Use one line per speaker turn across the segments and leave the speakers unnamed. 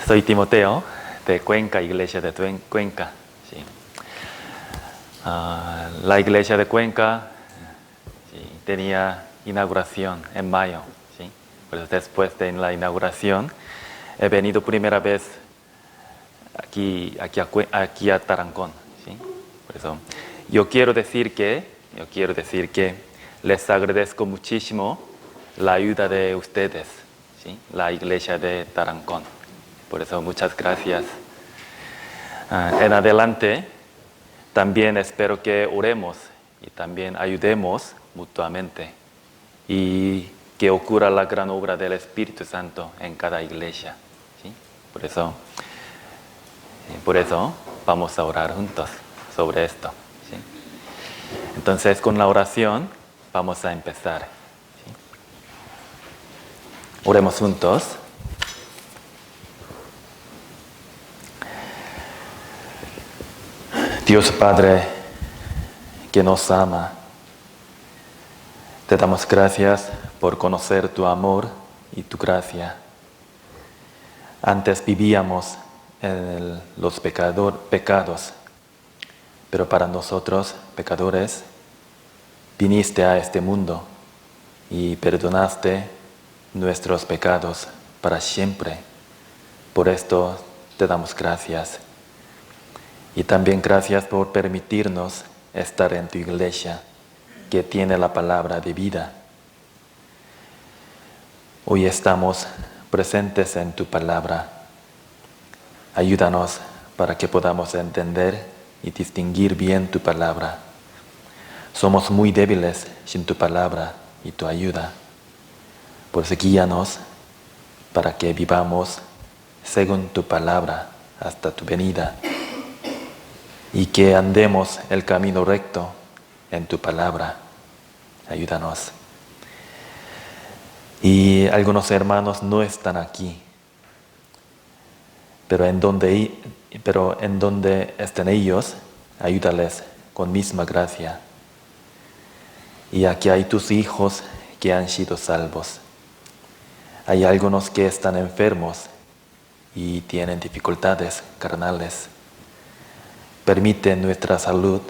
Soy Timoteo, de Cuenca, Iglesia de Cuenca. Sí. La Iglesia de Cuenca tenía inauguración en mayo. ¿Sí? Pues después de la inauguración, he venido primera vez aquí a Tarancón. ¿Sí? Por eso, yo quiero decir que les agradezco muchísimo la ayuda de ustedes, ¿sí? La Iglesia de Tarancón. Por eso, muchas gracias. En adelante, también espero que oremos y también ayudemos mutuamente y que ocurra la gran obra del Espíritu Santo en cada iglesia. ¿Sí? Por eso vamos a orar juntos sobre esto. ¿Sí? Entonces, con la oración vamos a empezar. ¿Sí? Oremos juntos. Dios Padre, que nos ama, te damos gracias por conocer tu amor y tu gracia. Antes vivíamos en los pecados, pero para nosotros, pecadores, viniste a este mundo y perdonaste nuestros pecados para siempre. Por esto te damos gracias. Y también gracias por permitirnos estar en tu iglesia, que tiene la palabra de vida. Hoy estamos presentes en tu palabra. Ayúdanos para que podamos entender y distinguir bien tu palabra. Somos muy débiles sin tu palabra y tu ayuda. Por eso guíanos para que vivamos según tu palabra hasta tu venida. Y que andemos el camino recto en tu palabra. Ayúdanos. Y algunos hermanos no están aquí, pero en donde estén ellos, ayúdales con misma gracia. Y aquí hay tus hijos que han sido salvos. Hay algunos que están enfermos y tienen dificultades carnales. Permite nuestra salud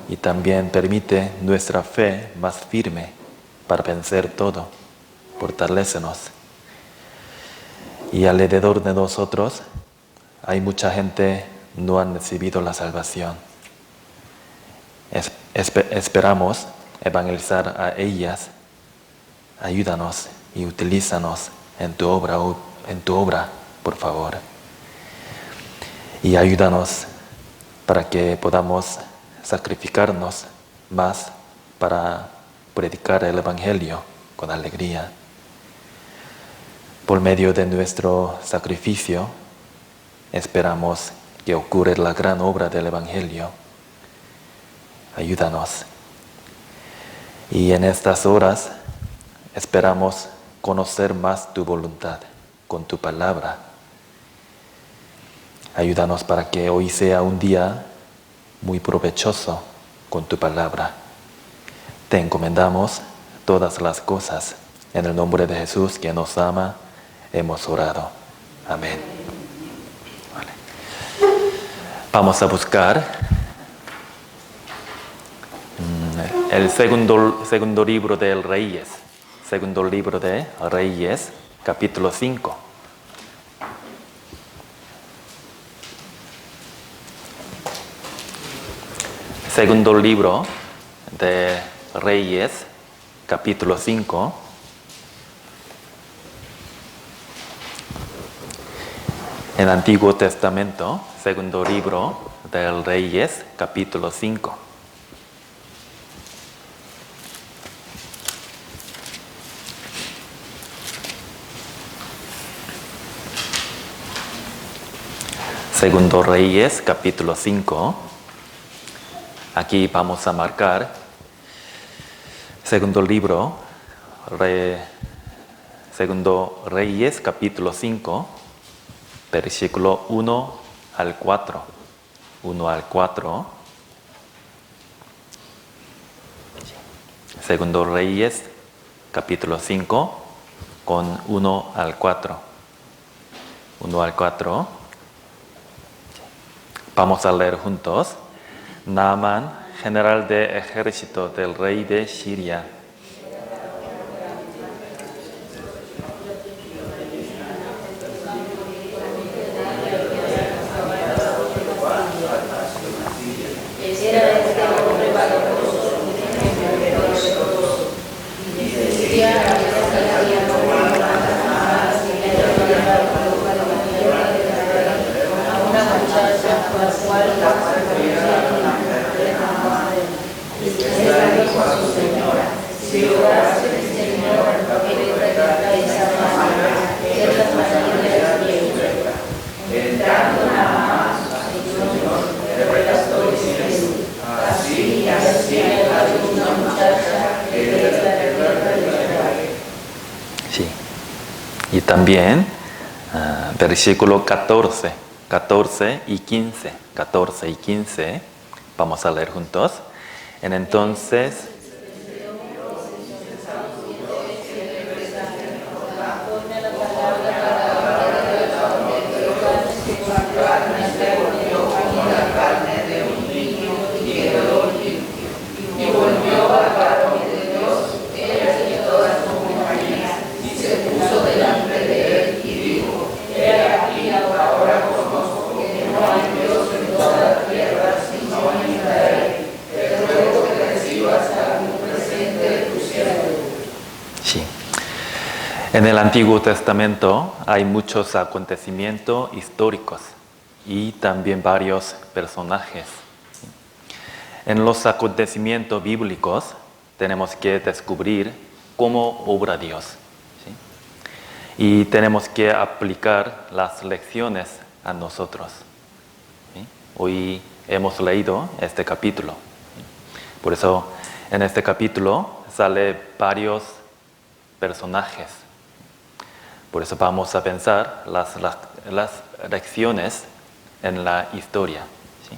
y también permite nuestra fe más firme para vencer todo. Fortalécenos. Y alrededor de nosotros hay mucha gente que no han recibido la salvación. Esperamos evangelizar a ellas. Ayúdanos y utilízanos en tu obra, por favor. Y ayúdanos para que podamos sacrificarnos más para predicar el Evangelio con alegría. Por medio de nuestro sacrificio, esperamos que ocurra la gran obra del Evangelio. Ayúdanos. Y en estas horas esperamos conocer más tu voluntad con tu palabra. Ayúdanos para que hoy sea un día muy provechoso con tu palabra. Te encomendamos todas las cosas. En el nombre de Jesús, que nos ama, hemos orado. Amén. Vale. Vamos a buscar el segundo libro de Reyes. Segundo libro de Reyes, capítulo 5. Segundo libro de Reyes, capítulo 5. En el Antiguo Testamento, segundo libro de Reyes, capítulo 5. Segundo Reyes, capítulo 5. Aquí vamos a marcar segundo Reyes, capítulo 5, versículo 1 al 4. 1 al 4. Segundo Reyes, capítulo 5, con 1 al 4. 1 al 4. Vamos a leer juntos. Naamán, general de ejército del rey de Siria. Sí. Y también versículo 14 y 15. 14 y 15. Vamos a leer juntos. Entonces sí. En el Antiguo Testamento hay muchos acontecimientos históricos y también varios personajes. En los acontecimientos bíblicos tenemos que descubrir cómo obra Dios, ¿sí? Y tenemos que aplicar las lecciones a nosotros, ¿sí? Hoy hemos leído este capítulo, ¿sí? Por eso en este capítulo sale varios personajes. Por eso vamos a pensar las lecciones en la historia, ¿sí?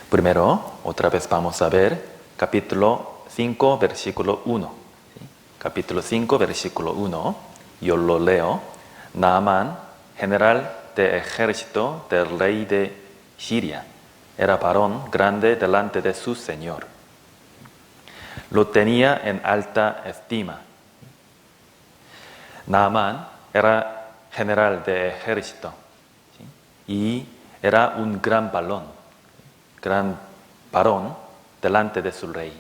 Primero, otra vez vamos a ver capítulo 5, versículo 1. ¿Sí? Capítulo 5, versículo 1, yo lo leo. Naamán, general de ejército del rey de Siria, era varón grande delante de su señor. Lo tenía en alta estima. Naamán era general de ejército, ¿sí? Y era un gran varón delante de su rey.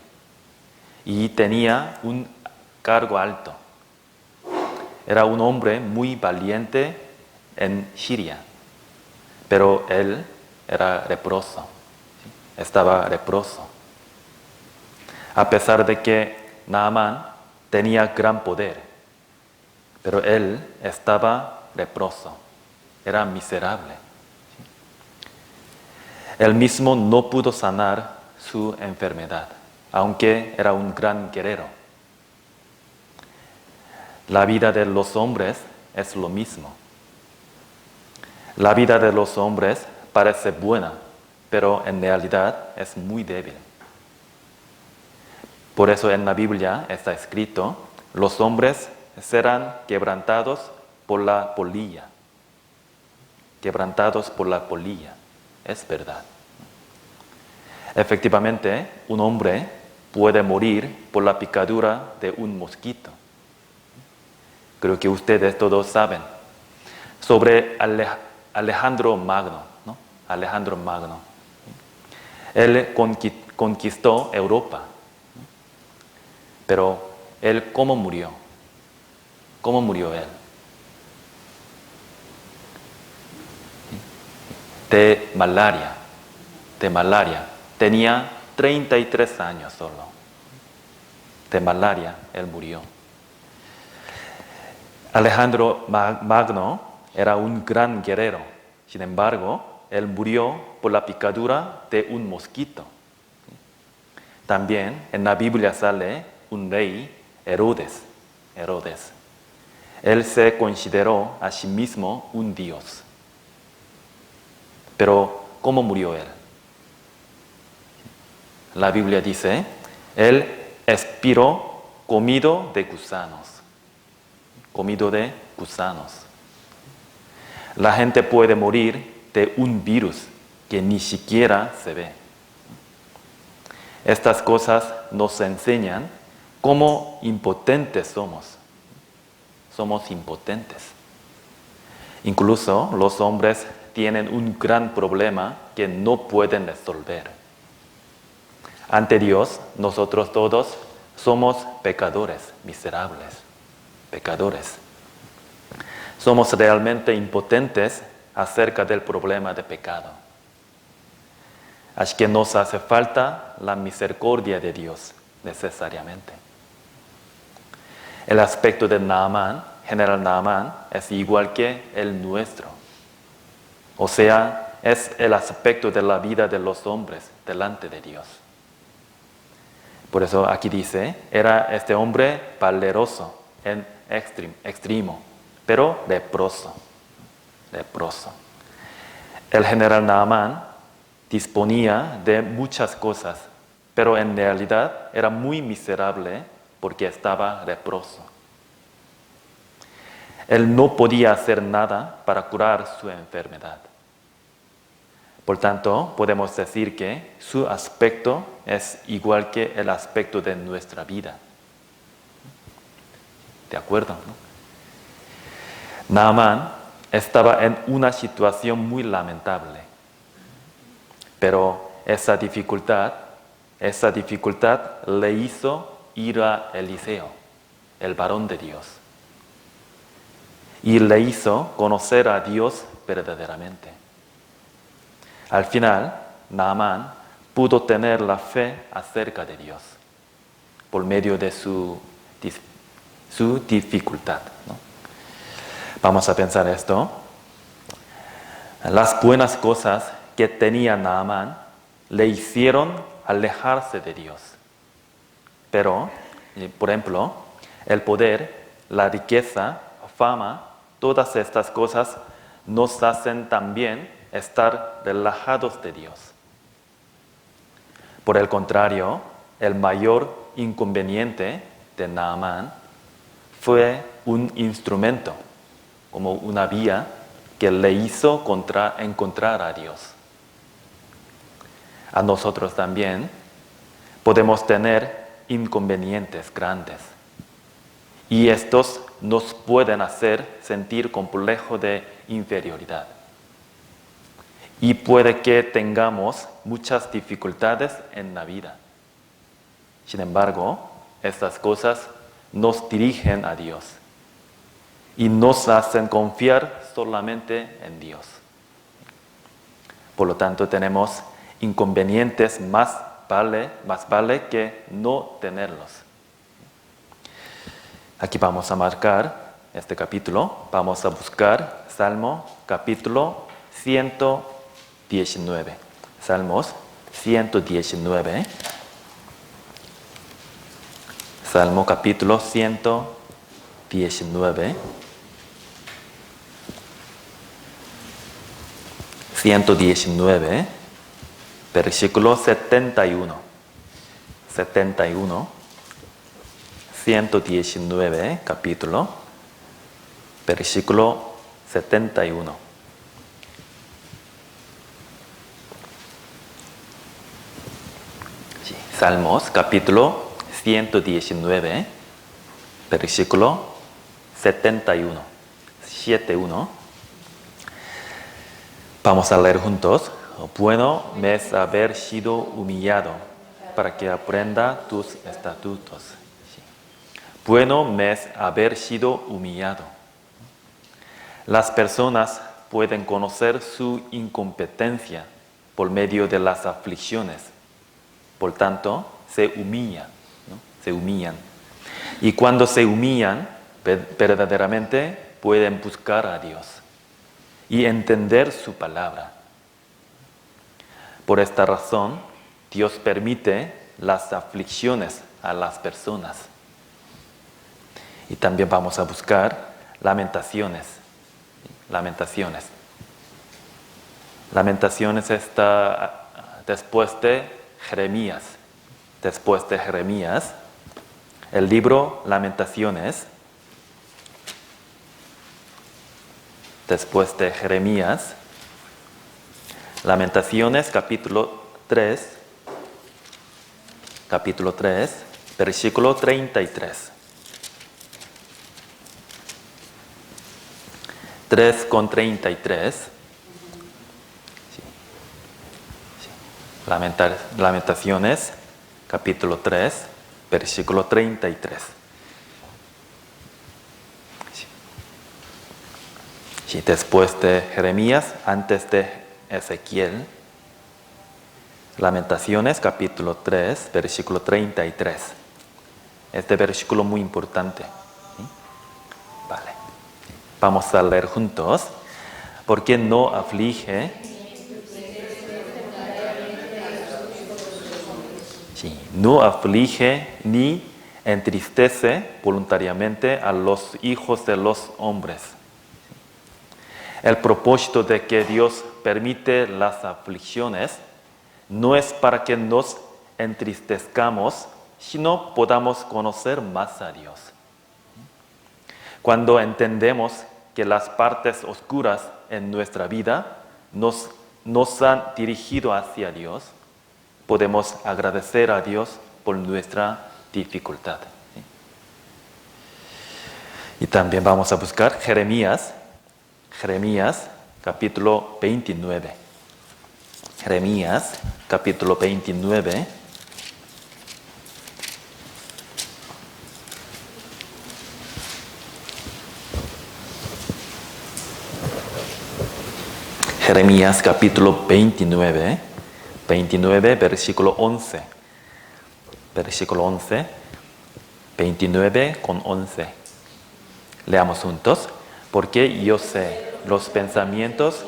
Y tenía un cargo alto. Era un hombre muy valiente en Siria, pero él era leproso, ¿sí? Estaba leproso. A pesar de que Naamán tenía gran poder, pero él estaba leproso, era miserable. Él mismo no pudo sanar su enfermedad, aunque era un gran guerrero. La vida de los hombres es lo mismo. La vida de los hombres parece buena, pero en realidad es muy débil. Por eso en la Biblia está escrito, los hombres serán quebrantados por la polilla. Quebrantados por la polilla. Es verdad. Efectivamente, un hombre puede morir por la picadura de un mosquito. Creo que ustedes todos saben. Sobre Alejandro Magno, ¿no? Alejandro Magno. Él conquistó Europa. Pero él, ¿cómo murió? ¿Cómo murió él? De malaria. Tenía 33 años solo. De malaria él murió. Alejandro Magno era un gran guerrero. Sin embargo, él murió por la picadura de un mosquito. También en la Biblia sale un rey, Herodes. Él se consideró a sí mismo un dios. Pero, ¿cómo murió él? La Biblia dice, él expiró comido de gusanos. La gente puede morir de un virus que ni siquiera se ve. Estas cosas nos enseñan cómo impotentes somos. Somos impotentes. Incluso los hombres tienen un gran problema que no pueden resolver. Ante Dios, nosotros todos somos pecadores, miserables, pecadores. Somos realmente impotentes acerca del problema de pecado. Así que nos hace falta la misericordia de Dios necesariamente. El aspecto de Naamán, general Naamán, es igual que el nuestro. O sea, es el aspecto de la vida de los hombres delante de Dios. Por eso aquí dice, era este hombre valeroso en extremo, pero leproso. El general Naamán disponía de muchas cosas, pero en realidad era muy miserable porque estaba leproso. Él no podía hacer nada para curar su enfermedad. Por tanto, podemos decir que su aspecto es igual que el aspecto de nuestra vida. ¿De acuerdo? Naamán estaba en una situación muy lamentable, pero esa dificultad le hizo ir a Eliseo, el varón de Dios, y le hizo conocer a Dios verdaderamente. Al final, Naamán pudo tener la fe acerca de Dios por medio de su dificultad, ¿no? Vamos a pensar esto. Las buenas cosas que tenía Naamán le hicieron alejarse de Dios. Pero, por ejemplo, el poder, la riqueza, fama, todas estas cosas nos hacen también estar relajados de Dios. Por el contrario, el mayor inconveniente de Naamán fue un instrumento, como una vía que le hizo encontrar a Dios. A nosotros también podemos tener inconvenientes grandes y estos nos pueden hacer sentir complejo de inferioridad. Y puede que tengamos muchas dificultades en la vida. Sin embargo, estas cosas nos dirigen a Dios y nos hacen confiar solamente en Dios. Por lo tanto, tenemos inconvenientes, más vale que no tenerlos. Aquí vamos a marcar este capítulo. Vamos a buscar Salmo capítulo 119. Salmos 119. Salmo capítulo 119. 119, versículo 71. 119, capítulo, versículo 71. Sí, Salmos, capítulo 119, versículo 71. 71. Vamos a leer juntos. Bueno me es haber sido humillado para que aprenda tus estatutos. Sí. Bueno me es haber sido humillado. Las personas pueden conocer su incompetencia por medio de las aflicciones. Por tanto, se humillan, ¿no? Se humillan. Y cuando se humillan, verdaderamente pueden buscar a Dios y entender su palabra. Por esta razón, Dios permite las aflicciones a las personas. Y también vamos a buscar Lamentaciones. Lamentaciones está después de Jeremías. Después de Jeremías, el libro Lamentaciones. después de Jeremías, Lamentaciones, capítulo 3, versículo 33. 3:33. Lamentaciones, capítulo 3, versículo 33. Sí, después de Jeremías, antes de Ezequiel, Lamentaciones, capítulo 3, versículo 33. Este versículo muy importante. ¿Sí? Vale. Vamos a leer juntos. Porque no aflige. Sí, no aflige ni entristece voluntariamente a los hijos de los hombres. El propósito de que Dios permite las aflicciones no es para que nos entristezcamos, sino podamos conocer más a Dios. Cuando entendemos que las partes oscuras en nuestra vida nos han dirigido hacia Dios, podemos agradecer a Dios por nuestra dificultad. Y también vamos a buscar Jeremías, capítulo 29. Jeremías, capítulo 29. Jeremías, capítulo 29, versículo 11. Versículo 11, 29:11. Leamos juntos. Porque yo sé los pensamientos.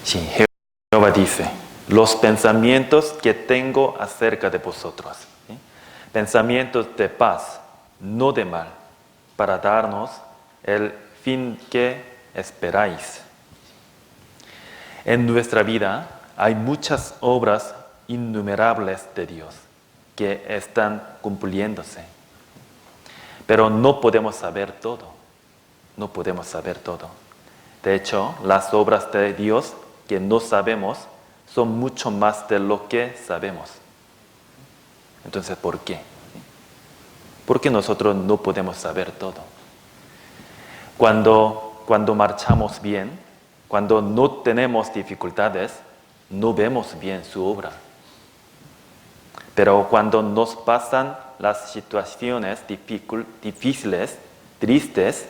Sí, Jehová dice, los pensamientos que tengo acerca de vosotros. ¿Sí? Pensamientos de paz, no de mal, para darnos el fin que esperáis. En nuestra vida hay muchas obras innumerables de Dios que están cumpliéndose. Pero no podemos saber todo. No podemos saber todo. De hecho, las obras de Dios que no sabemos son mucho más de lo que sabemos. Entonces, ¿por qué? Porque nosotros no podemos saber todo. Cuando marchamos bien, cuando no tenemos dificultades, no vemos bien su obra. Pero cuando nos pasan las situaciones difíciles, tristes,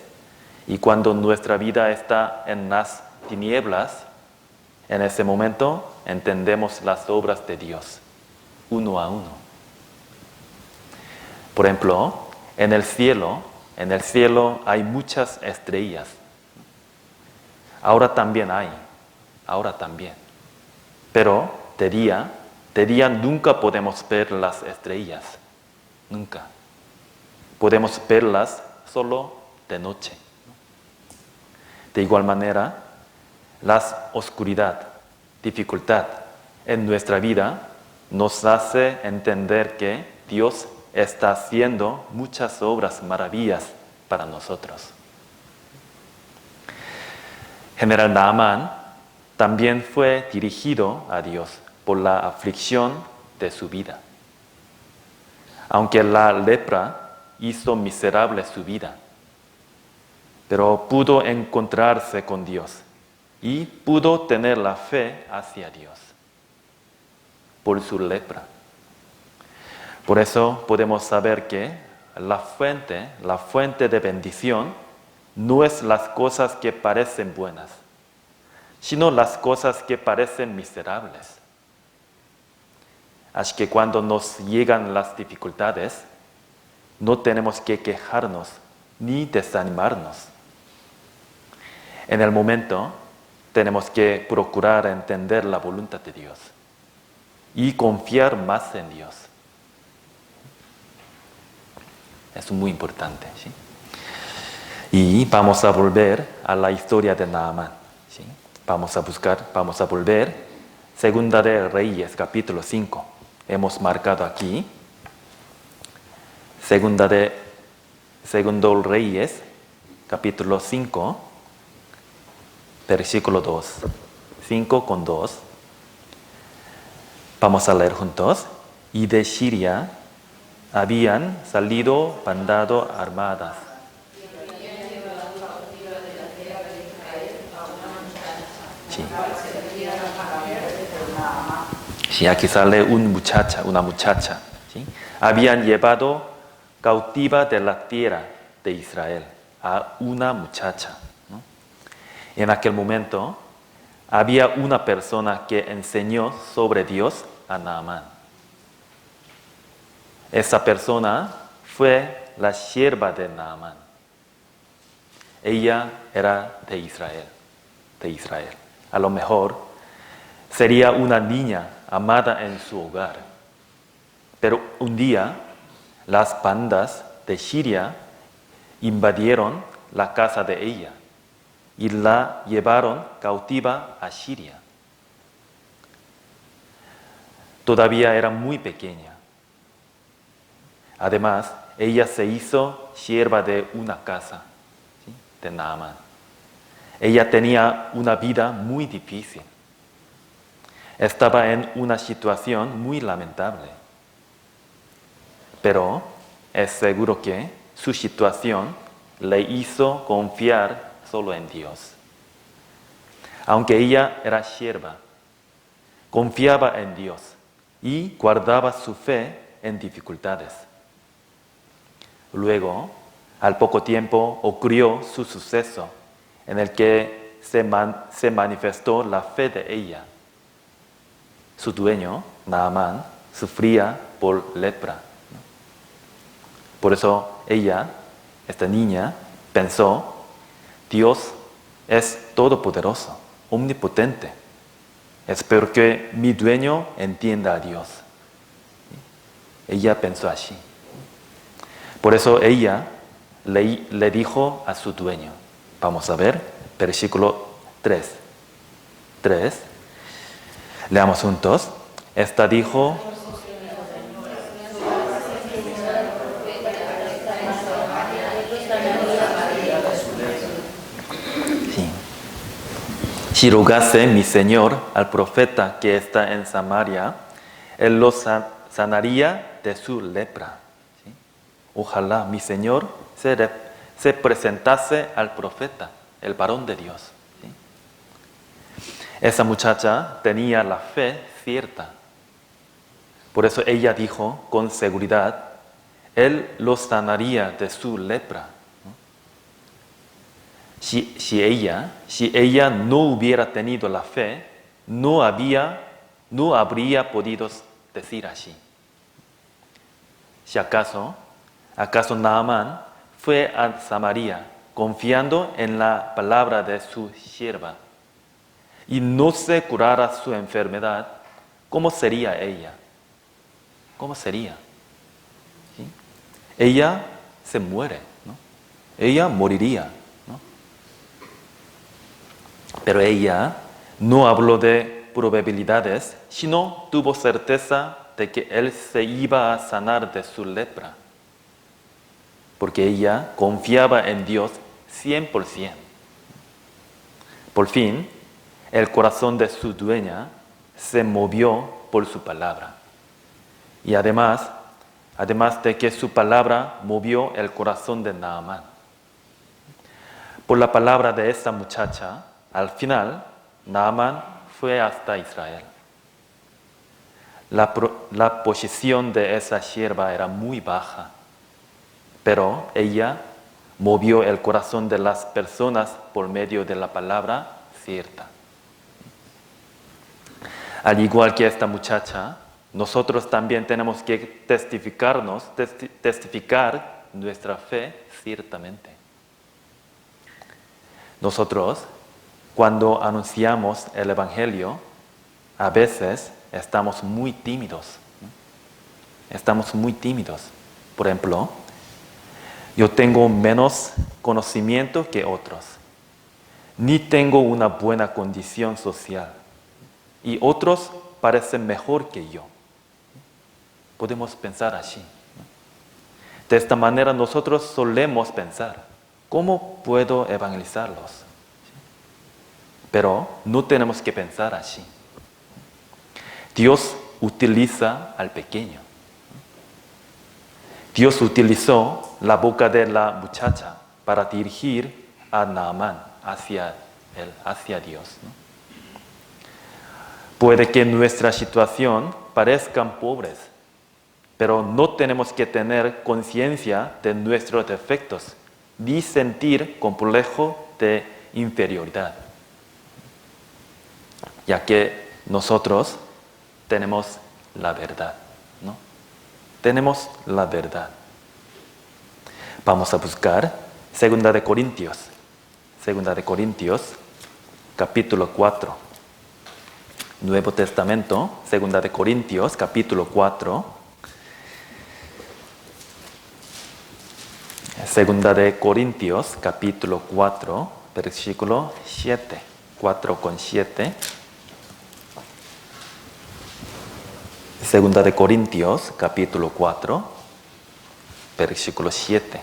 y cuando nuestra vida está en las tinieblas, en ese momento entendemos las obras de Dios, uno a uno. Por ejemplo, en el cielo hay muchas estrellas. Ahora también hay. Pero de día nunca podemos ver las estrellas. Nunca. Podemos verlas solo de noche. De igual manera, la oscuridad, dificultad en nuestra vida nos hace entender que Dios está haciendo muchas obras maravillas para nosotros. General Naaman también fue dirigido a Dios por la aflicción de su vida. Aunque la lepra hizo miserable su vida, pero pudo encontrarse con Dios y pudo tener la fe hacia Dios por su lepra. Por eso podemos saber que la fuente de bendición no es las cosas que parecen buenas, sino las cosas que parecen miserables. Así que cuando nos llegan las dificultades, no tenemos que quejarnos ni desanimarnos. En el momento, tenemos que procurar entender la voluntad de Dios y confiar más en Dios. Es muy importante, ¿sí? Y vamos a volver a la historia de Naamán, ¿sí? Vamos a volver, Segunda de Reyes, capítulo 5. hemos marcado aquí. Segundo Reyes, capítulo 5, versículo 2. 5 con 2. Vamos a leer juntos. Y de Siria habían salido bandas armadas. Sí. Sí, aquí sale una muchacha. ¿Sí? Habían llevado cautiva de la tierra de Israel a una muchacha, ¿no? En aquel momento había una persona que enseñó sobre Dios a Naamán. Esa persona fue la sierva de Naamán. Ella era de Israel. A lo mejor sería una niña amada en su hogar. Pero un día las bandas de Siria invadieron la casa de ella y la llevaron cautiva a Siria. Todavía era muy pequeña. Además, ella se hizo sierva de una casa, ¿sí?, de Naamán. Ella tenía una vida muy difícil. Estaba en una situación muy lamentable. Pero es seguro que su situación le hizo confiar solo en Dios. Aunque ella era sierva, confiaba en Dios y guardaba su fe en dificultades. Luego, al poco tiempo, ocurrió su suceso en el que se manifestó la fe de ella. Su dueño, Naamán, sufría por lepra. Por eso ella, esta niña, pensó: Dios es todopoderoso, omnipotente. Espero que mi dueño entienda a Dios. Ella pensó así. Por eso ella le dijo a su dueño. Vamos a ver, versículo 3. Leamos juntos. Esta dijo: si rogase mi señor al profeta que está en Samaria, él lo sanaría de su lepra. ¿Sí? Ojalá mi señor se presentase al profeta, el varón de Dios. ¿Sí? Esa muchacha tenía la fe cierta. Por eso ella dijo con seguridad: él lo sanaría de su lepra. Si ella no hubiera tenido la fe, no habría podido decir así. Si acaso Naamán fue a Samaria confiando en la palabra de su sierva y no se curara su enfermedad, ¿cómo sería ella? ¿Cómo sería? ¿Sí? Ella se muere, ¿no? Ella moriría. Pero ella no habló de probabilidades, sino tuvo certeza de que él se iba a sanar de su lepra, porque ella confiaba en Dios 100%. Por fin, el corazón de su dueña se movió por su palabra. Y además de que su palabra movió el corazón de Naamán. Por la palabra de esa muchacha, al final, Naamán fue hasta Israel. La posición de esa sierva era muy baja, pero ella movió el corazón de las personas por medio de la palabra cierta. Al igual que esta muchacha, nosotros también tenemos que testificar nuestra fe ciertamente. Nosotros, cuando anunciamos el Evangelio, a veces estamos muy tímidos. Estamos muy tímidos. Por ejemplo, yo tengo menos conocimiento que otros, ni tengo una buena condición social, y otros parecen mejor que yo. Podemos pensar así. De esta manera nosotros solemos pensar, ¿cómo puedo evangelizarlos? Pero no tenemos que pensar así. Dios utiliza al pequeño. Dios utilizó la boca de la muchacha para dirigir a Naamán hacia Dios, ¿no? Puede que nuestra situación parezcan pobres, pero no tenemos que tener conciencia de nuestros defectos ni sentir complejo de inferioridad, ya que nosotros tenemos la verdad, ¿no? Tenemos la verdad. Vamos a buscar Segunda de Corintios, capítulo 4. Nuevo Testamento, Segunda de Corintios, capítulo 4. Segunda de Corintios, capítulo 4, versículo 7. 4:7. Segunda de Corintios, capítulo 4, versículo 7.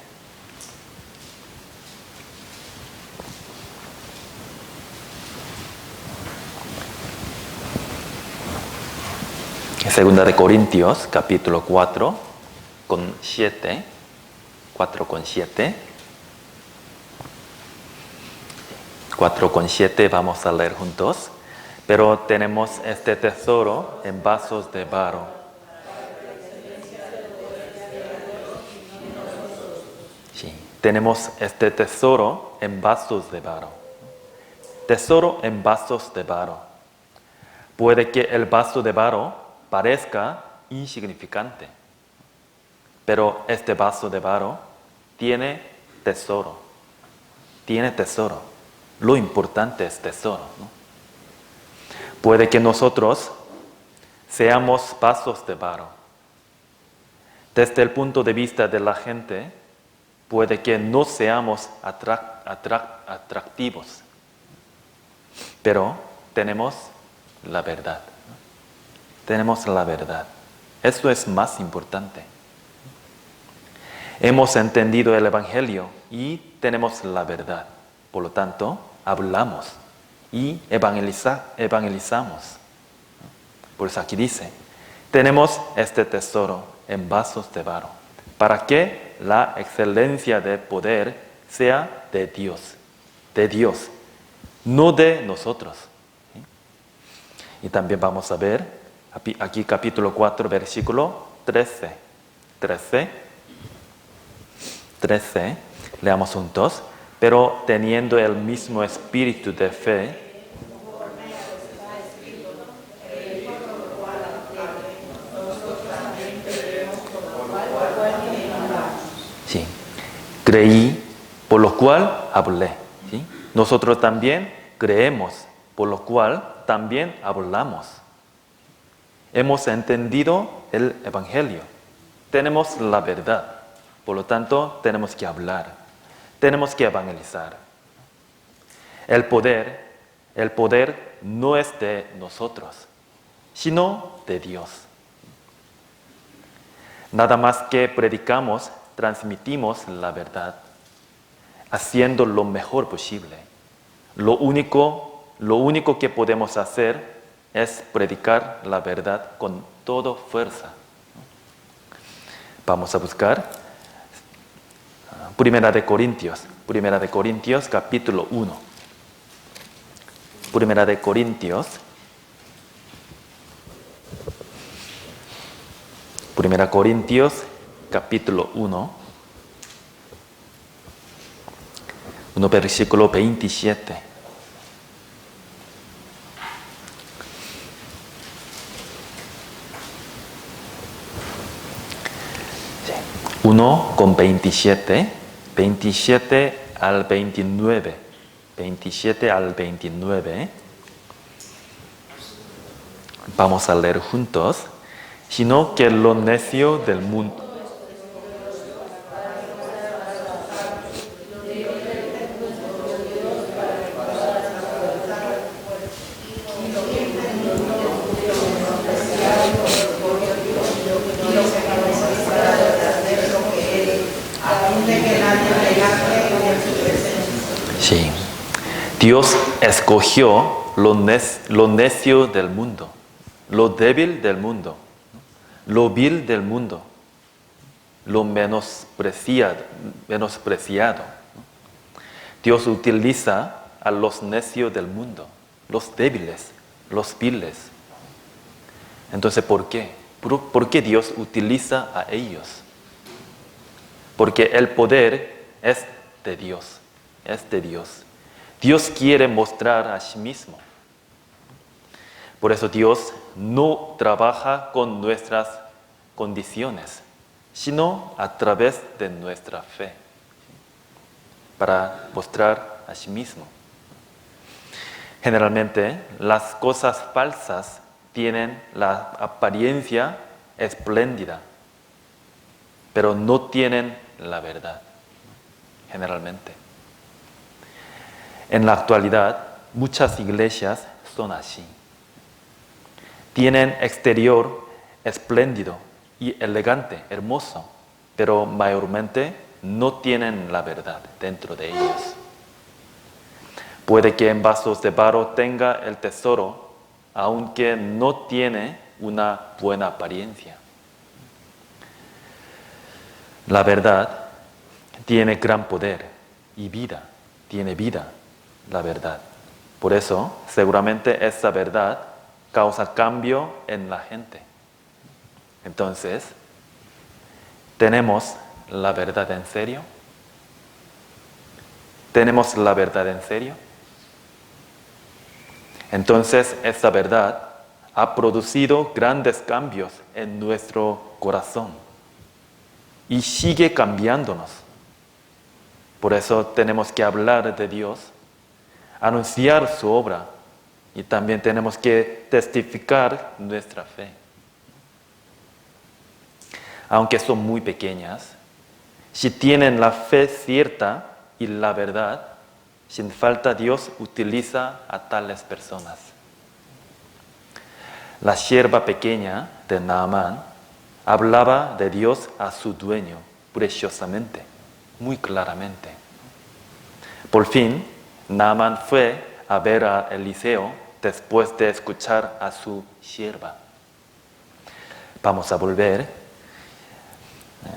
Segunda de Corintios, capítulo 4:7. 4:7. 4:7 vamos a leer juntos. Pero tenemos este tesoro en vasos de barro. Sí, tenemos este tesoro en vasos de barro. Tesoro en vasos de barro. Puede que el vaso de barro parezca insignificante, pero este vaso de barro tiene tesoro. Tiene tesoro. Lo importante es tesoro, ¿no? Puede que nosotros seamos vasos de barro. Desde el punto de vista de la gente, puede que no seamos atractivos, pero tenemos la verdad. Tenemos la verdad. Eso es más importante. Hemos entendido el Evangelio y tenemos la verdad. Por lo tanto, hablamos y evangelizamos. Por eso aquí dice, tenemos este tesoro en vasos de barro, para que la excelencia de poder sea de Dios, no de nosotros. ¿Sí? Y también vamos a ver aquí capítulo 4, versículo 13. 13, leamos juntos. Pero teniendo el mismo espíritu de fe, sí, creí, por lo cual hablé. ¿Sí? Nosotros también creemos, por lo cual también hablamos. Hemos entendido el Evangelio. Tenemos la verdad. Por lo tanto, tenemos que hablar. Tenemos que evangelizar. El poder no es de nosotros, sino de Dios. Nada más que predicamos, transmitimos la verdad, haciendo lo mejor posible. Lo único que podemos hacer es predicar la verdad con toda fuerza. Vamos a buscar Primera de Corintios, capítulo 1. Primera de Corintios, capítulo 1, versículo 27. Sí. 1:27. 27 al 29. 27 al 29. Vamos a leer juntos. Sino que lo necio del mundo. Sí. Dios escogió lo necio del mundo, lo débil del mundo, lo vil del mundo, lo menospreciado. Dios utiliza a los necios del mundo, los débiles, los viles. Entonces, ¿por qué? ¿Por qué Dios utiliza a ellos? Porque el poder es de Dios, es de Dios. Dios quiere mostrar a sí mismo. Por eso Dios no trabaja con nuestras condiciones, sino a través de nuestra fe, para mostrar a sí mismo. Generalmente, las cosas falsas tienen la apariencia espléndida, pero no tienen la verdad, generalmente. En la actualidad, muchas iglesias son así. Tienen exterior espléndido y elegante, hermoso, pero mayormente no tienen la verdad dentro de ellos. Puede que en vasos de barro tenga el tesoro, aunque no tiene una buena apariencia. La verdad tiene gran poder y vida, tiene vida, la verdad. Por eso, seguramente esa verdad causa cambio en la gente. Entonces, ¿tenemos la verdad en serio? ¿Tenemos la verdad en serio? Entonces, esa verdad ha producido grandes cambios en nuestro corazón y sigue cambiándonos. Por eso tenemos que hablar de Dios, anunciar su obra y también tenemos que testificar nuestra fe. Aunque son muy pequeñas, si tienen la fe cierta y la verdad, sin falta Dios utiliza a tales personas. La sierva pequeña de Naamán hablaba de Dios a su dueño preciosamente, muy claramente. Por fin, Naamán fue a ver a Eliseo después de escuchar a su sierva. Vamos a volver.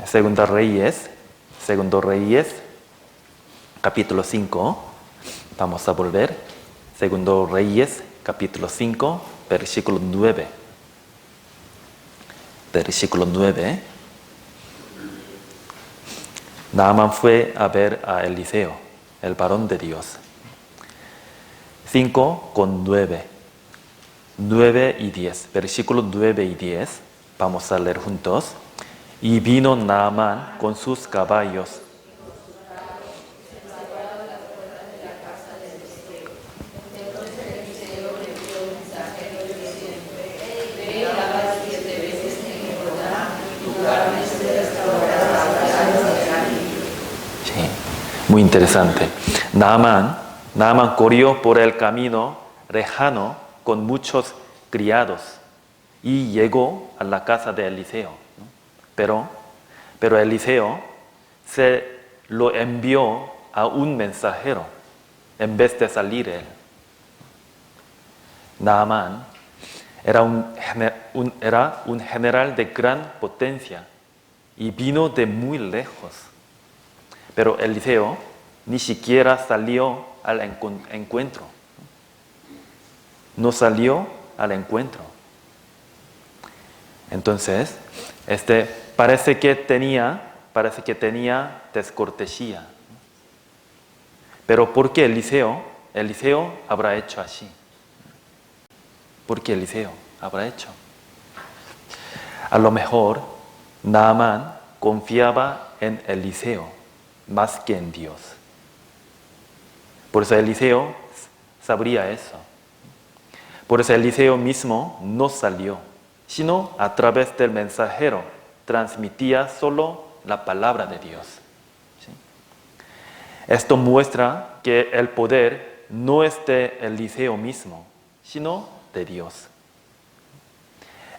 Segundo Reyes, capítulo 5. Vamos a volver. Segundo Reyes, capítulo 5, versículo 9. Versículo 9. Naamán fue a ver a Eliseo, el varón de Dios. 5 con 9. 9 y 10. Versículos 9 y 10. Vamos a leer juntos. Y vino Naamán con sus caballos. Muy interesante. Naamán corrió por el camino lejano con muchos criados y llegó a la casa de Eliseo. Pero Eliseo se lo envió a un mensajero en vez de salir él. Naamán era un general de gran potencia y vino de muy lejos. Pero Eliseo ni siquiera salió al encuentro. No salió al encuentro. Entonces, parece que tenía descortesía. Pero ¿por qué Eliseo habrá hecho así? ¿Por qué Eliseo habrá hecho? A lo mejor Naamán confiaba en Eliseo más que en Dios. Por eso Eliseo sabría eso. Por eso Eliseo mismo no salió, sino a través del mensajero transmitía solo la palabra de Dios. ¿Sí? Esto muestra que el poder no es de Eliseo mismo, sino de Dios.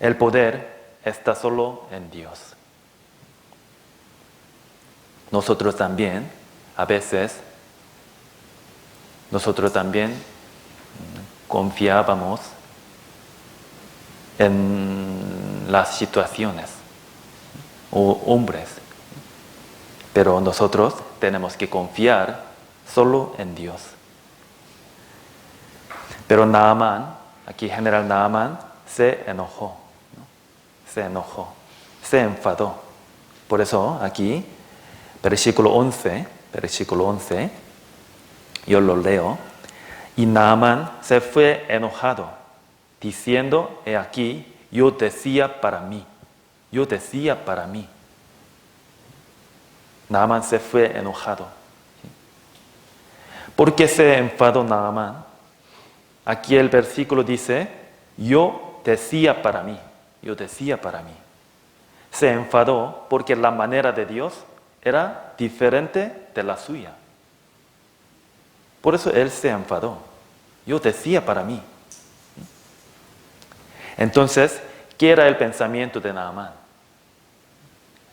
El poder está solo en Dios. Nosotros también, a veces, nosotros también confiábamos en las situaciones o hombres. Pero nosotros tenemos que confiar solo en Dios. Pero Naamán, aquí general Naamán, se enojó, ¿no? Se enojó, se enfadó. Por eso aquí, versículo 11, yo lo leo. Y Naamán se fue enojado, diciendo, he aquí, yo decía para mí. Naamán se fue enojado. ¿Por qué se enfadó Naamán? Aquí el versículo dice, yo decía para mí. Se enfadó porque la manera de Dios era diferente de la suya. Por eso él se enfadó. Yo decía para mí. Entonces, ¿qué era el pensamiento de Naamán?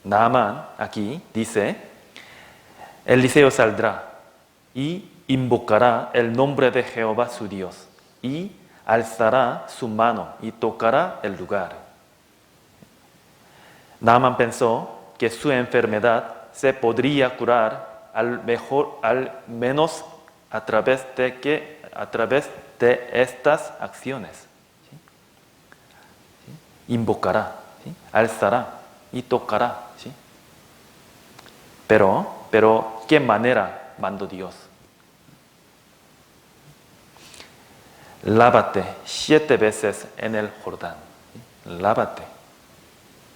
Naamán aquí dice, Eliseo saldrá y invocará el nombre de Jehová su Dios y alzará su mano y tocará el lugar. Naamán pensó que su enfermedad se podría curar al menos a través de estas acciones. Invocará, ¿sí? Alzará y tocará. ¿Sí? Pero, ¿qué manera mandó Dios? Lávate 7 veces en el Jordán. ¿Sí? Lávate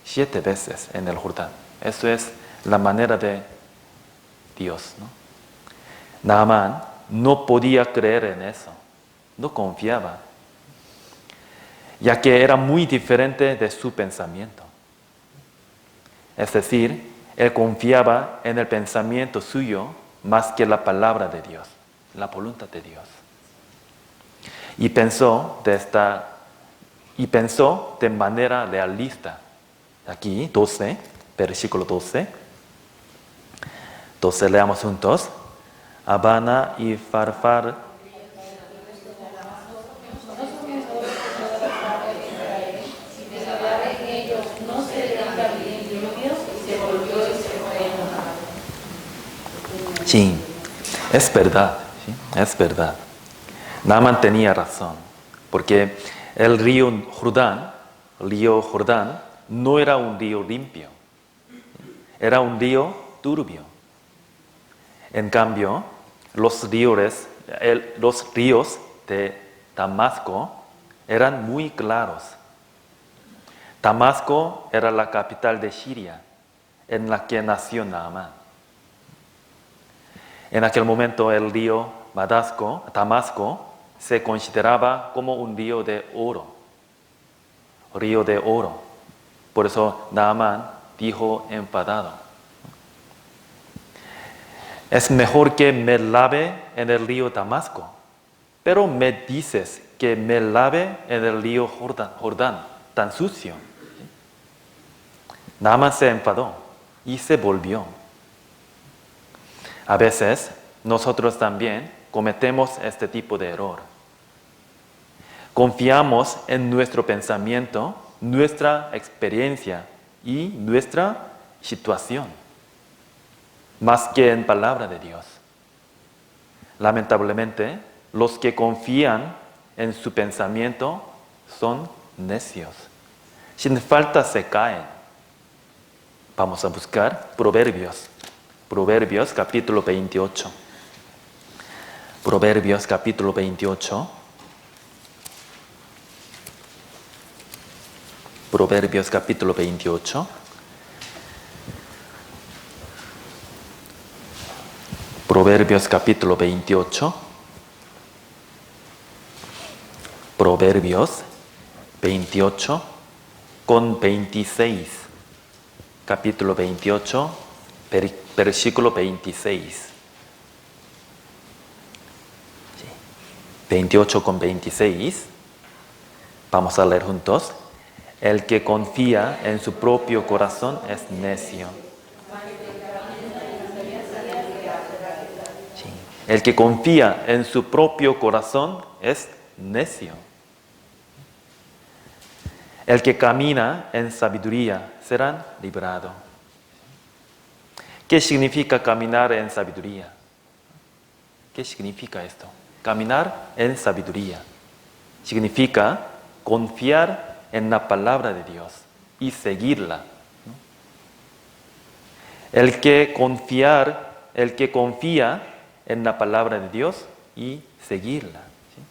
7 veces en el Jordán. Eso es la manera de Dios, ¿no? Naamán no podía creer en eso, no confiaba, ya que era muy diferente de su pensamiento. Es decir, él confiaba en el pensamiento suyo más que la palabra de Dios, la voluntad de Dios. Y pensó de manera realista. Aquí, 12, versículo 12. 12, leamos juntos. Abana y Farfar. Sí, es verdad, ¿sí? Es verdad. Naamán tenía razón, porque el río Jordán no era un río limpio, era un río turbio. En cambio, los ríos de Damasco eran muy claros. Damasco era la capital de Siria, en la que nació Naamán. En aquel momento el río Damasco, se consideraba como un río de oro. Por eso Naamán dijo enfadado, es mejor que me lave en el río Damasco, pero me dices que me lave en el río Jordán, tan sucio. Naamán se enfadó y se volvió. A veces nosotros también cometemos este tipo de error. Confiamos en nuestro pensamiento, nuestra experiencia y nuestra situación, más que en palabra de Dios. Lamentablemente, los que confían en su pensamiento son necios. Sin falta se caen. Vamos a buscar Proverbios capítulo 28. Proverbios capítulo 28. Proverbios capítulo 28. Proverbios capítulo 28. Proverbios 28 con 26. Capítulo 28, versículo 26. 28 con 26. Vamos a leer juntos. El que confía en su propio corazón es necio. Sí. El que confía en su propio corazón es necio. El que camina en sabiduría será librado. ¿Qué significa caminar en sabiduría? ¿Qué significa esto? Caminar en sabiduría significa confiar en la palabra de Dios y seguirla. El que confía en la palabra de Dios y seguirla. ¿Sí?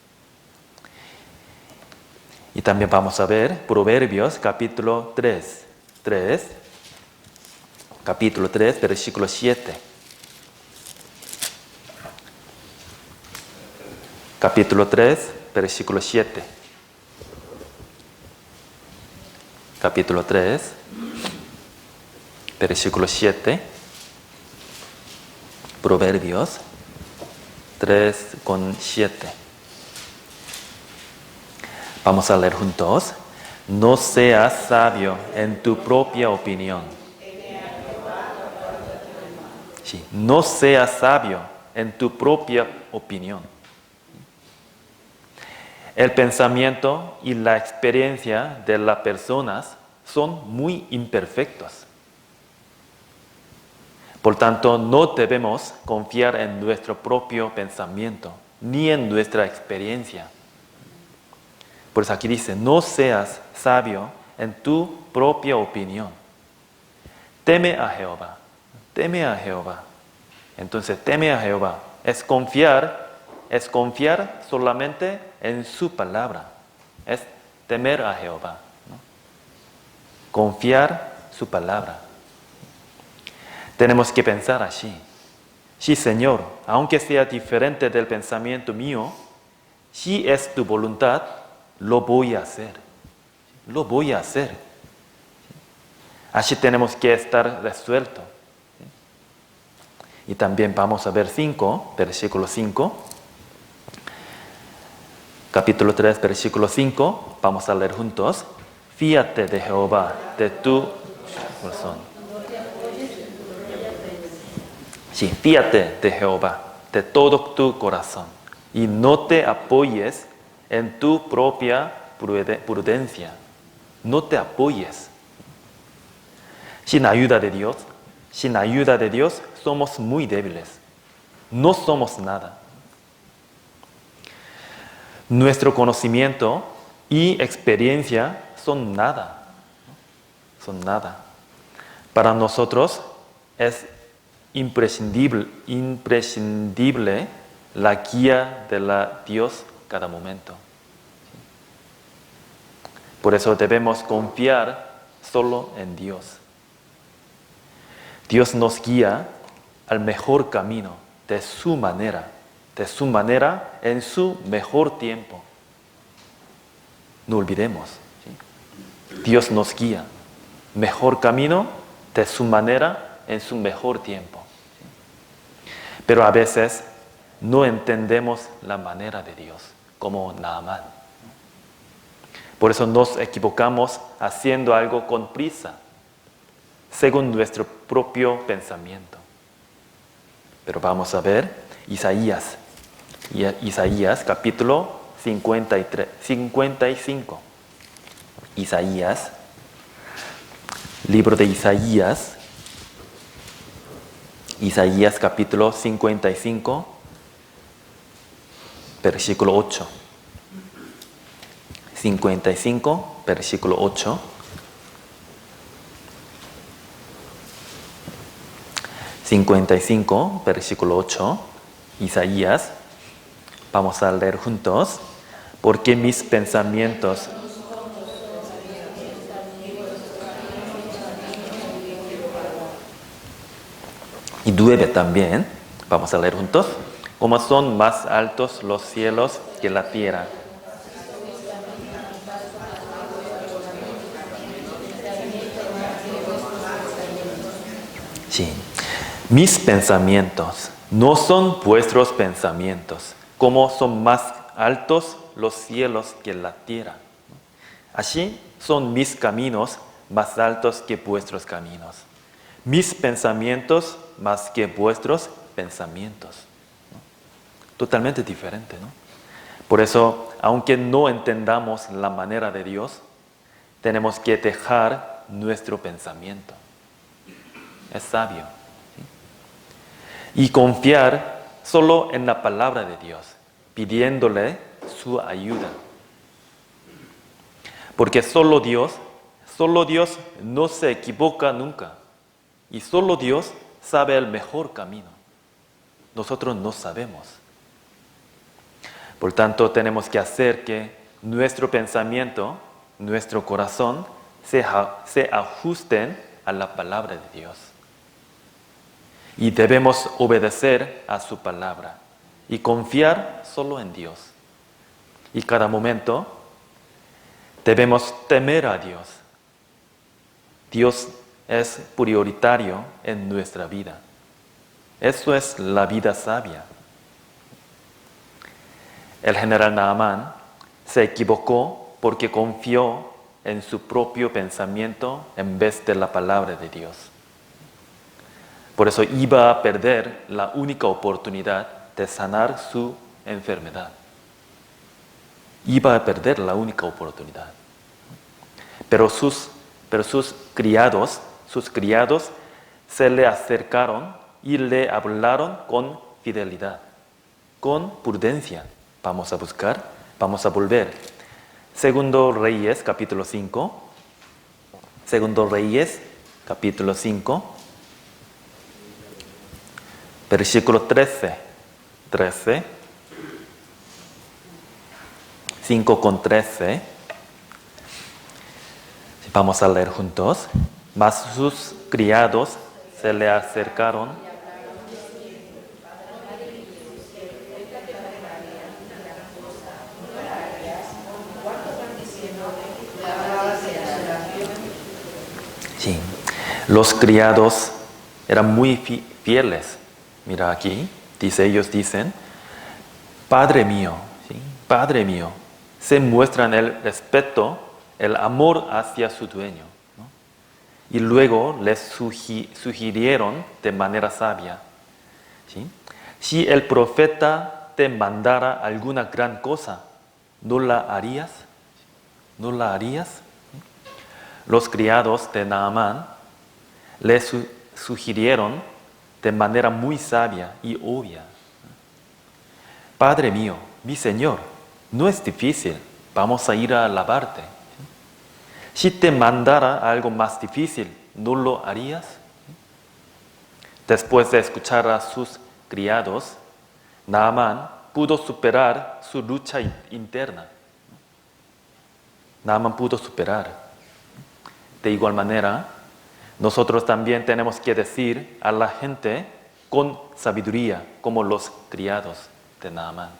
Y también vamos a ver Proverbios capítulo 3, capítulo 3, versículo 7. Capítulo 3, versículo 7. Capítulo 3, versículo 7. Proverbios 3 con 7. Vamos a leer juntos. No seas sabio en tu propia opinión. Sí, no seas sabio en tu propia opinión. El pensamiento y la experiencia de las personas son muy imperfectos. Por tanto, no debemos confiar en nuestro propio pensamiento, ni en nuestra experiencia. Por eso aquí dice, no seas sabio en tu propia opinión. Teme a Jehová, teme a Jehová. Entonces, teme a Jehová. Es confiar solamente en su palabra. Es temer a Jehová, ¿no? Confiar su palabra. Tenemos que pensar así. Sí, Señor, aunque sea diferente del pensamiento mío, si es tu voluntad, lo voy a hacer. Lo voy a hacer. Así tenemos que estar resueltos. Y también vamos a ver versículo 5. Capítulo 3, versículo 5. Vamos a leer juntos. Fíate de Jehová, de tu corazón. Sí, fíate de Jehová, de todo tu corazón. Y no te apoyes en tu propia prudencia. No te apoyes. Sin ayuda de Dios, somos muy débiles. No somos nada. Nuestro conocimiento y experiencia son nada. Son nada. Para nosotros es imprescindible la guía de Dios cada momento. Por eso debemos confiar solo en Dios. Dios nos guía al mejor camino, de su manera, en su mejor tiempo. No olvidemos, ¿sí? Dios nos guía, mejor camino, de su manera, en su mejor tiempo. ¿Sí? Pero a veces no entendemos la manera de Dios, como Naamán. Por eso nos equivocamos haciendo algo con prisa, según nuestro propio pensamiento. Pero vamos a ver Isaías capítulo 55. Isaías, libro de Isaías capítulo 55, versículo 8. 55, versículo 8. 55, versículo 8, Isaías. Vamos a leer juntos. Porque mis pensamientos... Y 9 también. Vamos a leer juntos. Como son más altos los cielos que la tierra. Sí. Mis pensamientos no son vuestros pensamientos, como son más altos los cielos que la tierra. Así son mis caminos más altos que vuestros caminos, mis pensamientos más que vuestros pensamientos. totalmente diferente, ¿no? Por eso, aunque no entendamos la manera de Dios, tenemos que dejar nuestro pensamiento. Es sabio. ¿Sí? Y confiar solo en la palabra de Dios, pidiéndole su ayuda. Porque solo Dios no se equivoca nunca. Y solo Dios sabe el mejor camino. Nosotros no sabemos. Por tanto, tenemos que hacer que nuestro pensamiento, nuestro corazón, se ajusten a la palabra de Dios. Y debemos obedecer a su palabra y confiar solo en Dios. Y cada momento debemos temer a Dios. Dios es prioritario en nuestra vida. Eso es la vida sabia. El general Naamán se equivocó porque confió en su propio pensamiento en vez de la palabra de Dios. Por eso iba a perder la única oportunidad de sanar su enfermedad. Iba a perder la única oportunidad. Pero sus criados se le acercaron y le hablaron con fidelidad, con prudencia. Vamos a buscar, vamos a volver. Segundo Reyes, capítulo 5. Segundo Reyes, capítulo 5. Versículo 13. 5 con 13. Vamos a leer juntos. Mas sus criados se le acercaron. Sí. Los criados eran muy fieles. Mira aquí, ellos dicen, Padre mío, ¿sí? Padre mío, se muestran el respeto, el amor hacia su dueño, ¿no? Y luego les sugirieron de manera sabia, ¿sí? Si el profeta te mandara alguna gran cosa, ¿no la harías? ¿No la harías? Los criados de Naamán le sugirieron de manera muy sabia y obvia. Padre mío, mi Señor, no es difícil, vamos a ir a alabarte. Si te mandara algo más difícil, ¿no lo harías? Después de escuchar a sus criados, Naamán pudo superar su lucha interna. Naamán pudo superar. De igual manera, nosotros también tenemos que decir a la gente con sabiduría, como los criados de Naamán.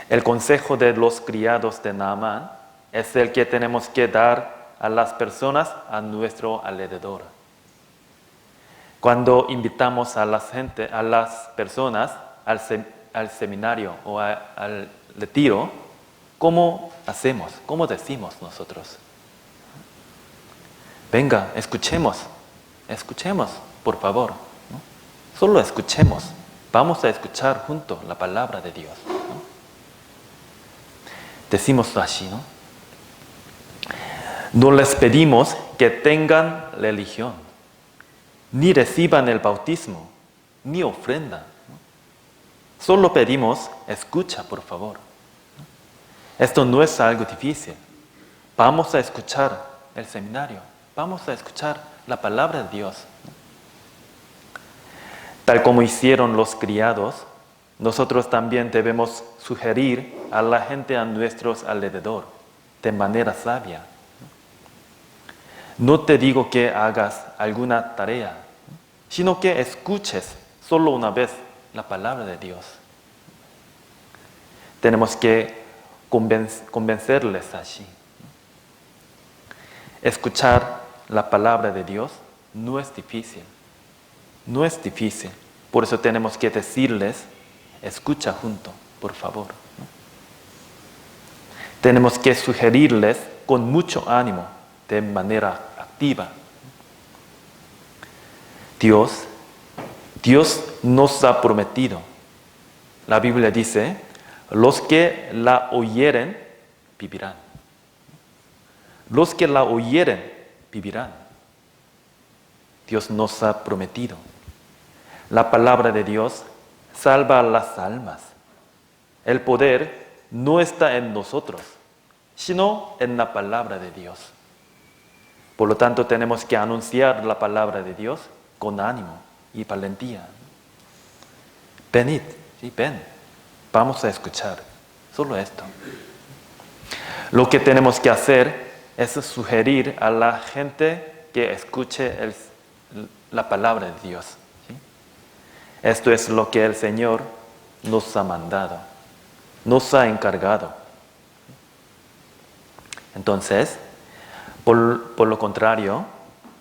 El consejo de los criados de Naamán es el que tenemos que dar a las personas a nuestro alrededor. Cuando invitamos a las personas al seminario o al retiro, ¿cómo hacemos? ¿Cómo decimos nosotros? Venga, escuchemos, por favor, ¿no? Solo escuchemos. Vamos a escuchar juntos la palabra de Dios, ¿no? Decimos así, ¿no? No les pedimos que tengan religión, ni reciban el bautismo, ni ofrenda, ¿no? Solo pedimos, escucha, por favor, ¿no? Esto no es algo difícil. Vamos a escuchar el seminario. Vamos a escuchar la palabra de Dios. Tal como hicieron los criados, nosotros también debemos sugerir a la gente a nuestro alrededor de manera sabia. No te digo que hagas alguna tarea, sino que escuches solo una vez la palabra de Dios. Tenemos que convencerles así. Escuchar la palabra de Dios no es difícil. No es difícil. Por eso tenemos que decirles, escucha junto, por favor, ¿no? Tenemos que sugerirles con mucho ánimo, de manera activa. Dios nos ha prometido la Biblia dice, los que la oyeren vivirán. Los que la oyeren vivirán. Dios nos ha prometido. La palabra de Dios salva a las almas. El poder no está en nosotros, sino en la palabra de Dios. Por lo tanto, tenemos que anunciar la palabra de Dios con ánimo y valentía. Venid, sí, ven, vamos a escuchar. Solo esto. Lo que tenemos que hacer es sugerir a la gente que escuche la palabra de Dios. ¿Sí? Esto es lo que el Señor nos ha mandado, nos ha encargado. Entonces, por lo contrario,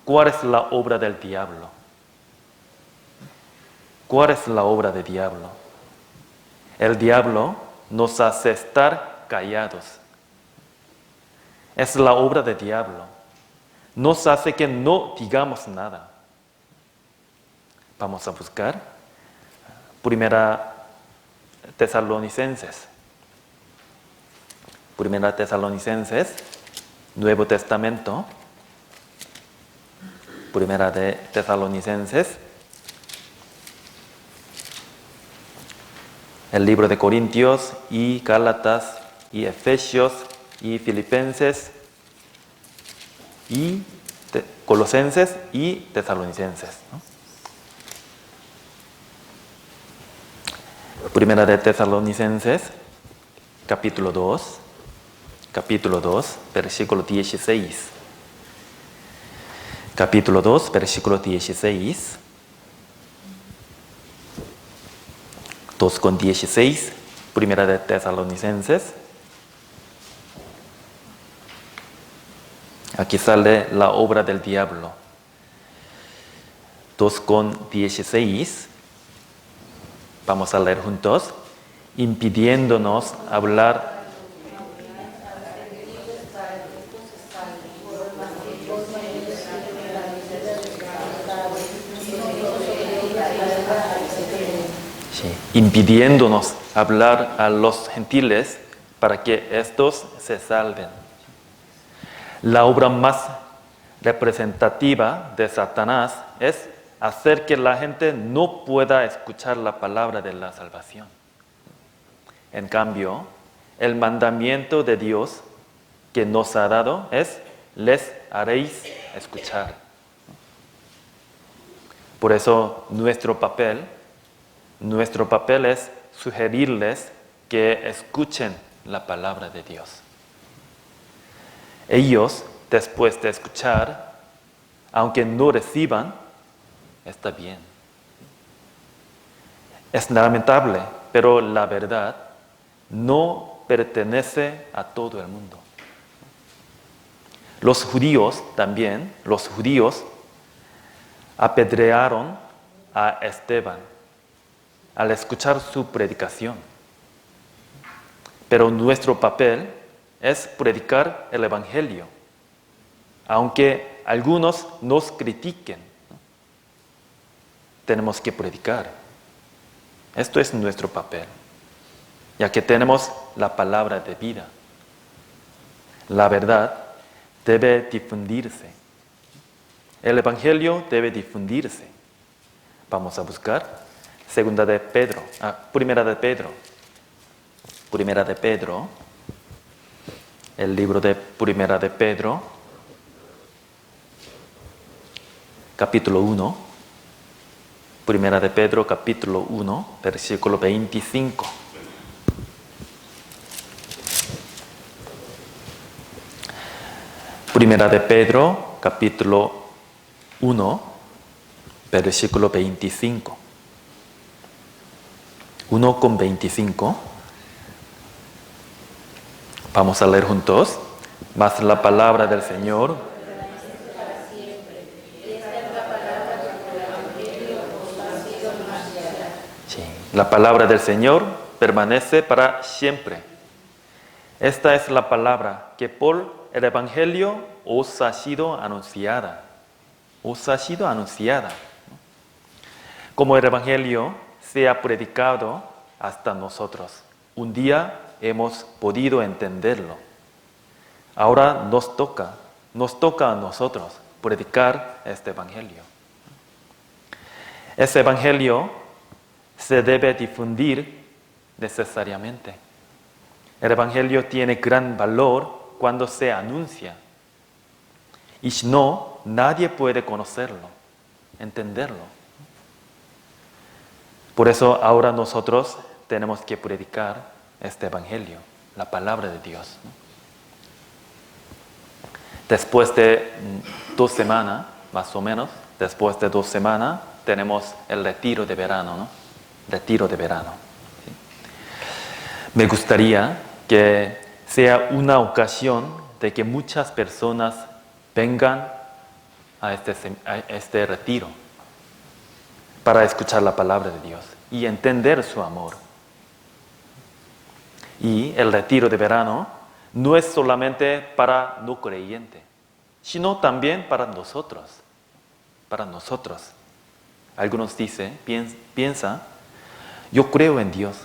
¿cuál es la obra del diablo? ¿Cuál es la obra del diablo? El diablo nos hace estar callados. Es la obra del diablo. Nos hace que no digamos nada. Vamos a buscar Primera Tesalonicenses. Primera Tesalonicenses, Nuevo Testamento. Primera de Tesalonicenses. El libro de Corintios y Gálatas y Efesios y Filipenses y Colosenses y Tesalonicenses, ¿no? Primera de Tesalonicenses, capítulo 2, versículo 16. Capítulo 2, versículo 16. 2:16, Primera de Tesalonicenses. Aquí sale la obra del diablo. 2:16. Vamos a leer juntos. Impidiéndonos hablar. Sí, impidiéndonos hablar a los gentiles para que éstos se salven. La obra más representativa de Satanás es hacer que la gente no pueda escuchar la palabra de la salvación. En cambio, el mandamiento de Dios que nos ha dado es: les haréis escuchar. Por eso nuestro papel es sugerirles que escuchen la palabra de Dios. Ellos, después de escuchar, aunque no reciban, está bien. Es lamentable, pero la verdad no pertenece a todo el mundo. Los judíos apedrearon a Esteban al escuchar su predicación. Pero nuestro papel es predicar el Evangelio, aunque algunos nos critiquen. Tenemos que predicar. Esto es nuestro papel, ya que tenemos la palabra de vida. La verdad debe difundirse. El Evangelio debe difundirse. Vamos a buscar Primera de Pedro, el libro de Primera de Pedro, capítulo 1. Primera de Pedro, capítulo 1, versículo 25. Primera de Pedro, capítulo 1, versículo 25. 1:25. Vamos a leer juntos. Mas la palabra del Señor. Sí, la palabra del Señor permanece para siempre. Esta es la palabra que por el Evangelio os ha sido anunciada. Os ha sido anunciada. Como el Evangelio se ha predicado hasta nosotros. Un día hemos podido entenderlo. Ahora nos toca a nosotros predicar este Evangelio. Ese Evangelio se debe difundir necesariamente. El Evangelio tiene gran valor cuando se anuncia. Y si no, nadie puede conocerlo, entenderlo. Por eso ahora nosotros tenemos que predicar este Evangelio, la palabra de Dios. Después de 2 semanas, más o menos, después de 2 semanas, tenemos el retiro de verano, ¿no? Retiro de verano. ¿Sí? Me gustaría que sea una ocasión de que muchas personas vengan a este retiro para escuchar la palabra de Dios y entender su amor. Y el retiro de verano no es solamente para no creyentes, sino también para nosotros. Para nosotros. Algunos dicen, piensa, yo creo en Dios,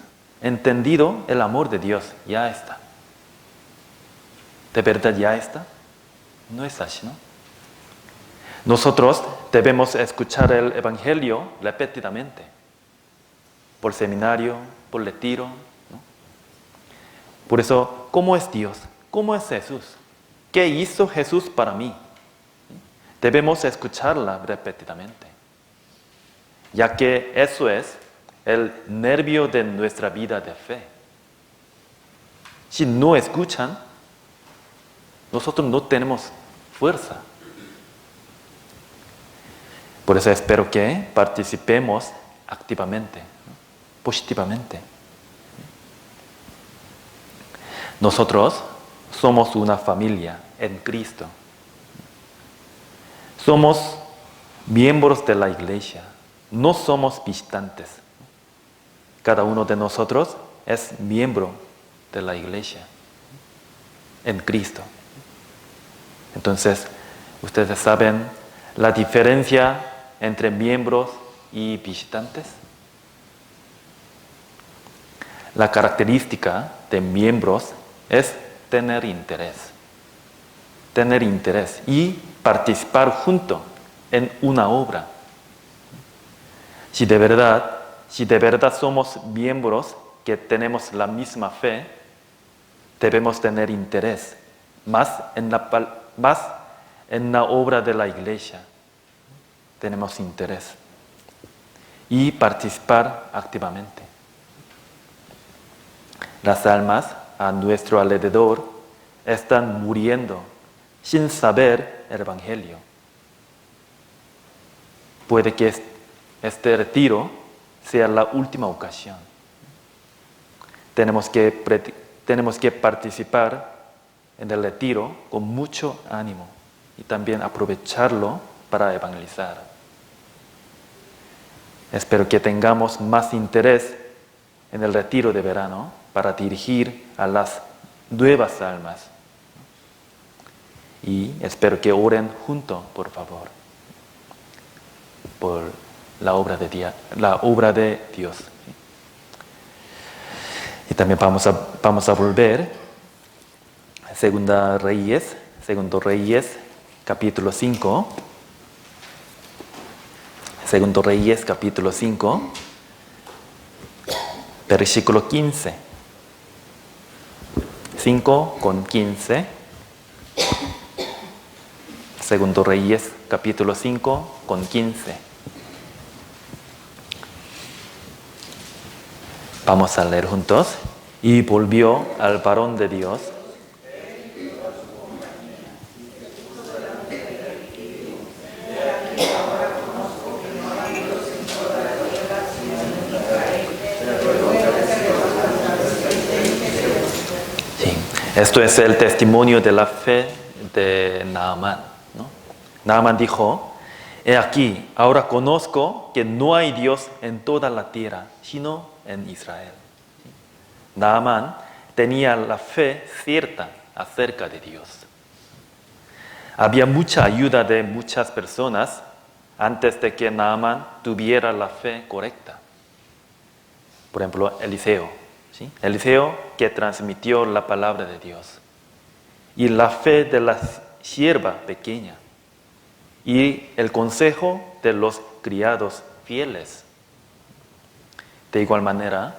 entendido el amor de Dios, ya está. ¿De verdad ya está? No es así, ¿no? Nosotros debemos escuchar el Evangelio repetidamente, por seminario, por retiro, ¿no? Por eso, ¿cómo es Dios? ¿Cómo es Jesús? ¿Qué hizo Jesús para mí? Debemos escucharla repetidamente, ya que eso es el nervio de nuestra vida de fe. Si no escuchan, nosotros no tenemos fuerza. Por eso espero que participemos activamente, ¿no? Positivamente. Nosotros somos una familia en Cristo. Somos miembros de la iglesia, no somos visitantes. Cada uno de nosotros es miembro de la iglesia en Cristo. Entonces, ustedes saben la diferencia entre miembros y visitantes. La característica de miembros es tener interés y participar junto en una obra. Si de verdad somos miembros que tenemos la misma fe, debemos tener interés más en la obra de la iglesia. Tenemos interés y participar activamente. Las almas a nuestro alrededor están muriendo sin saber el Evangelio. Puede que este retiro sea la última ocasión. Tenemos que participar en el retiro con mucho ánimo y también aprovecharlo para evangelizar. Espero que tengamos más interés en el retiro de verano para dirigir a las nuevas almas. Y espero que oren juntos, por favor, por la obra de Dios. Y también vamos a volver a Segundo Reyes, capítulo 5. Segundo Reyes, capítulo 5, versículo 15. 5 con 15. Segundo Reyes, capítulo 5 con 15. Vamos a leer juntos. Y volvió al varón de Dios. Sí, esto es el testimonio de la fe de Naamán, ¿no? Naamán dijo: he aquí, ahora conozco que no hay Dios en toda la tierra, sino en Israel. Naamán tenía la fe cierta acerca de Dios. Había mucha ayuda de muchas personas antes de que Naamán tuviera la fe correcta. Por ejemplo, Eliseo, ¿sí? Eliseo que transmitió la palabra de Dios. Y la fe de la sierva pequeña. Y el consejo de los criados fieles. De igual manera,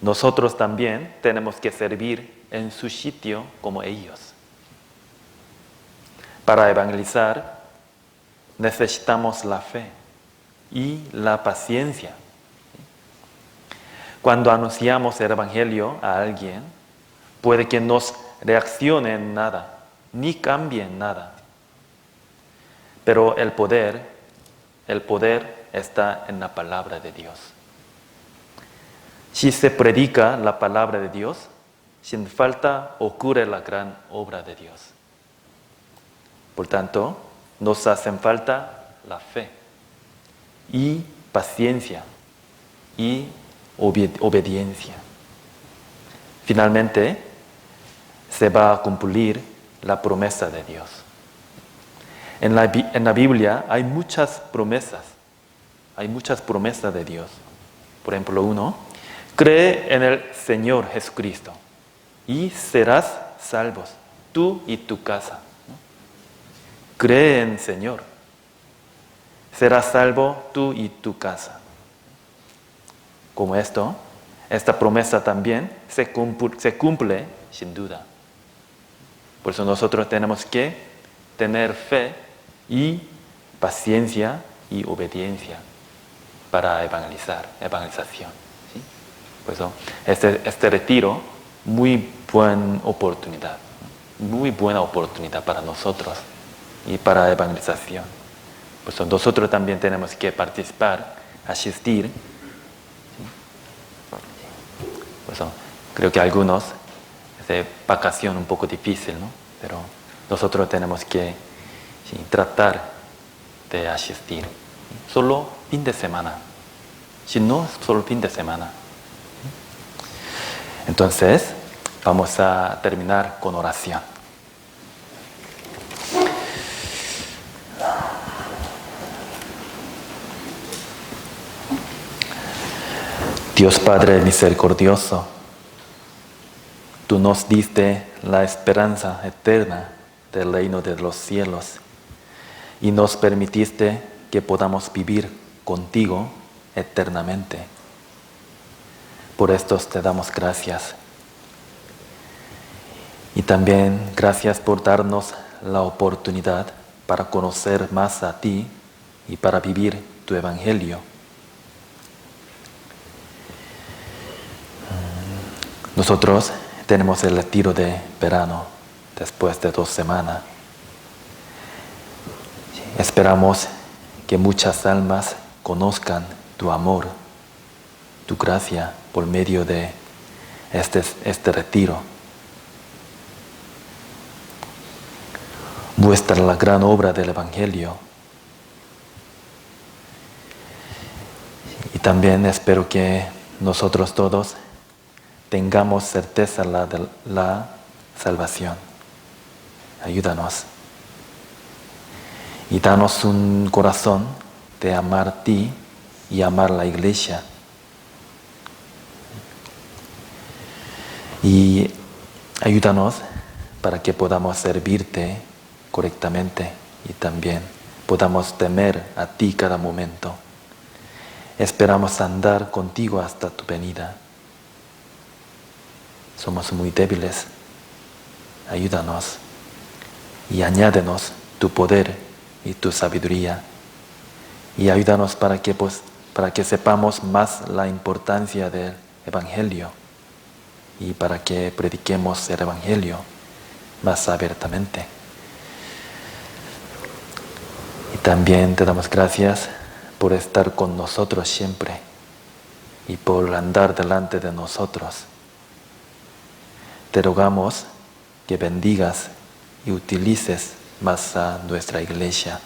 nosotros también tenemos que servir en su sitio como ellos. Para evangelizar necesitamos la fe y la paciencia. Cuando anunciamos el Evangelio a alguien, puede que no reaccione en nada, ni cambie en nada. Pero el poder está en la palabra de Dios. Si se predica la palabra de Dios, sin falta ocurre la gran obra de Dios. Por tanto, nos hacen falta la fe y paciencia y obediencia. Finalmente, se va a cumplir la promesa de Dios. En la Biblia hay muchas promesas. Hay muchas promesas de Dios. Por ejemplo, cree en el Señor Jesucristo y serás salvos, tú y tu casa. Cree en el Señor. Serás salvo tú y tu casa. Como esta promesa también se cumple sin duda. Por eso nosotros tenemos que tener fe y paciencia y obediencia para evangelización. ¿Sí? Por eso este retiro, muy buena oportunidad para nosotros y para evangelización. Por eso nosotros también tenemos que participar, asistir. ¿Sí? Por eso creo que algunos de vacación un poco difícil, ¿no? Pero nosotros tenemos que tratar de asistir. Solo fin de semana. Si no, solo fin de semana. Entonces, vamos a terminar con oración. Dios Padre misericordioso, tú nos diste la esperanza eterna del reino de los cielos y nos permitiste que podamos vivir contigo eternamente. Por esto te damos gracias. Y también gracias por darnos la oportunidad para conocer más a ti y para vivir tu evangelio. Nosotros tenemos el retiro de verano después de 2 semanas. Esperamos que muchas almas conozcan tu amor, tu gracia por medio de este retiro. Muestra la gran obra del Evangelio. Y también espero que nosotros todos tengamos certeza de la salvación. Ayúdanos. Y danos un corazón de amar a ti y amar la iglesia. Y ayúdanos para que podamos servirte correctamente y también podamos temer a ti cada momento. Esperamos andar contigo hasta tu venida. Somos muy débiles. Ayúdanos y añádenos tu poder y tu sabiduría. Y ayúdanos para que sepamos más la importancia del Evangelio y para que prediquemos el Evangelio más abiertamente. Y también te damos gracias por estar con nosotros siempre y por andar delante de nosotros. Te rogamos que bendigas y utilices más a nuestra iglesia.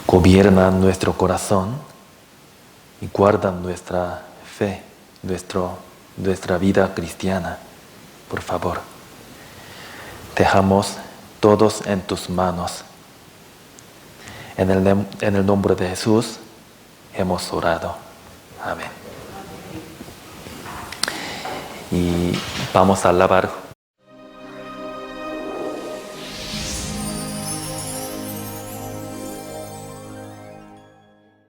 Gobierna nuestro corazón y guarda nuestra fe, nuestra vida cristiana. Por favor, dejamos todos en tus manos. En el nombre de Jesús, hemos orado. Amén. Y vamos a alabar